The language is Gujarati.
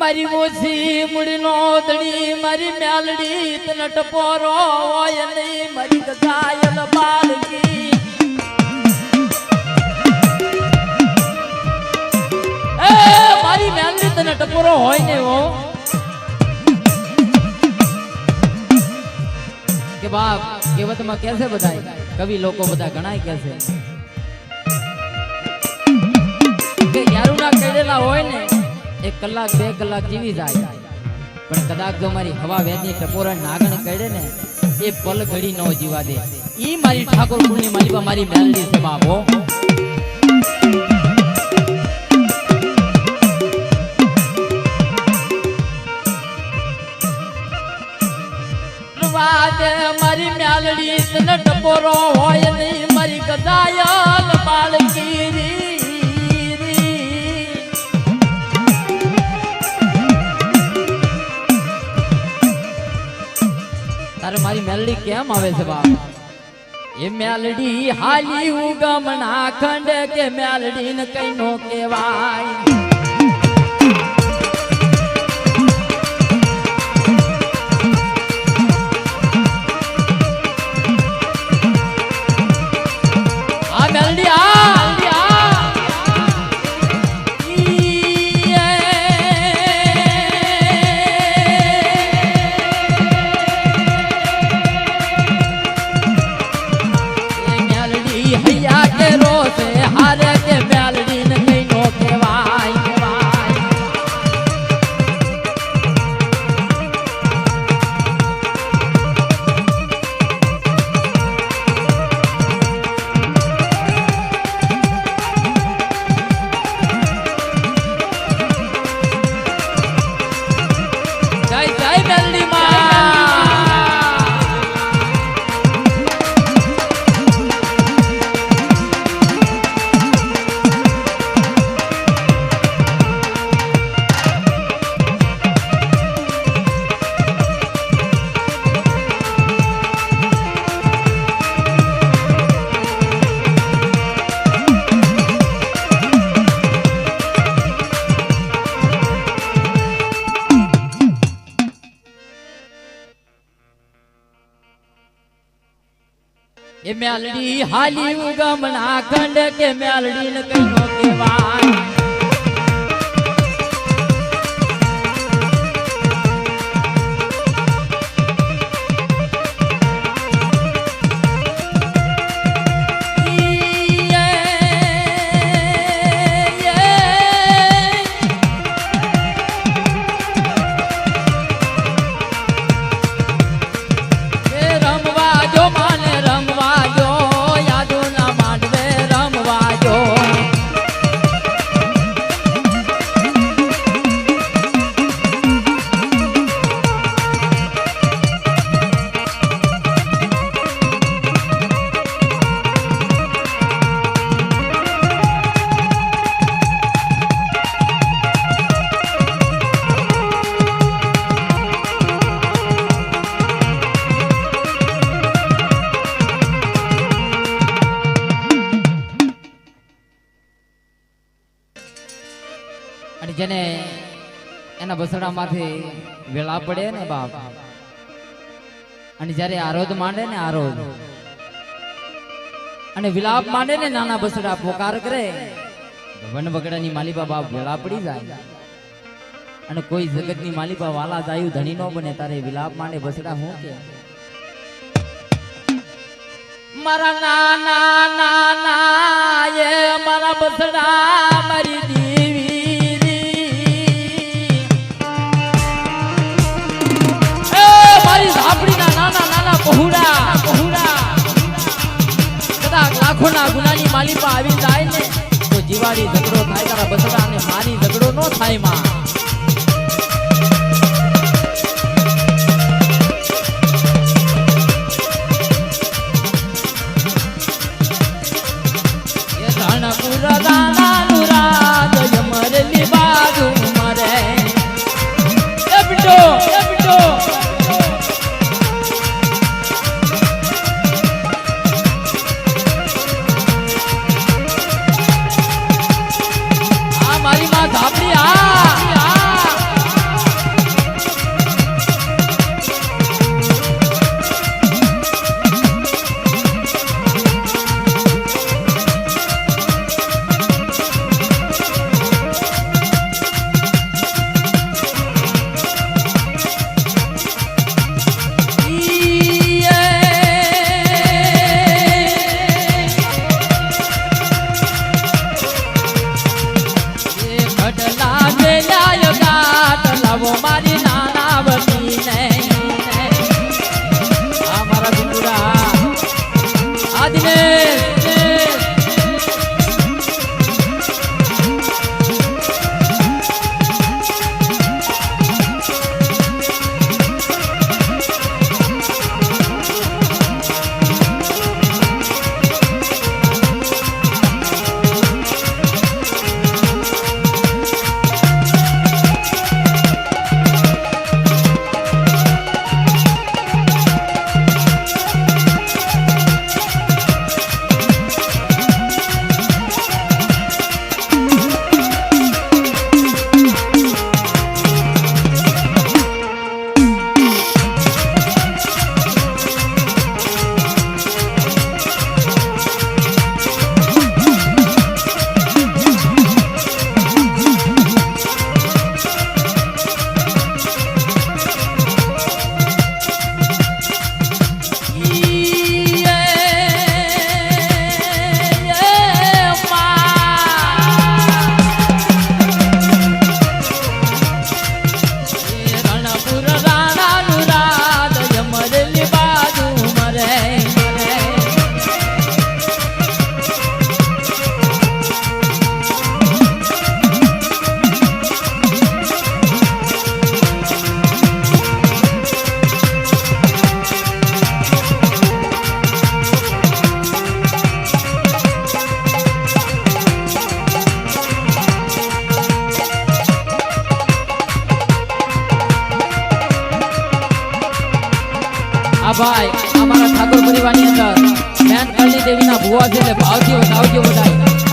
મારી ઓછી મુડીનો ધણી મારી મેલડી તને ટપોરો હોય નહીં મારી ગજાયલ બાલકી એ મારી મેલડી તને ટપોરો હોય ને હો કે બાપ કહેવતમાં કેસે બધાય કવિ લોકો બધા ઘણાય કેસે કે યારું ના કહેલા હોય ને 1 કલાક 2 કલાક જીવી જાય પણ કદાચ જો મારી હવા વેદની ટપોરા નાગણ કડે ને એ પલ ઘડી નો જીવા દે ઈ મારી ઠાકોર કુળની માલિકા મારી મેલડી છે બાપો વાદે મારી મેલડી તને ટપોરો હોય નહીં મારી ગજાયલ બાળકી તારે મારી મેલડી કેમ આવે છે બાપ એ મેલડી હાલી ઉગમણા ખંડ કે મેલડી ને કઈ નો કહેવાય આ મેલડી એ મેલડી હાલી ઉગમણા ખંડ કે મેલડી ને કઈ નો કહેવાય જેને એના બસડામાંથી વેળા પડે ને બાપ અને જ્યારે આરોધ માંડે ને આરોધ અને વિલાપ માંડે ને નાના બસડા પોકાર કરે વન વગડાની માલિકા બાપ વેળા પડી જાય અને કોઈ જગતની માલિકા વાલા જાયું ધણી નો બને તારે વિલાપ માંડે બસડા હું કે મારા નાના નાના એ મારા બસડા મારી લાખોના ગુનાની માલિકા આવી જાય ને તો જીવાડી ઝઘડો થાય તારા બસડા અને મારી ઝઘડો નો થાય માં એ ધણપુરા દાનાનું રાજ યમરલી બાજુ મરે એ બિટો મારી માં ધાપડી ભાઈ અમારા ઠાકોર પરિવારની અંદર મેન કળની દેવીના ભુવા છે એટલે ભાવથી વધાવજો બધાય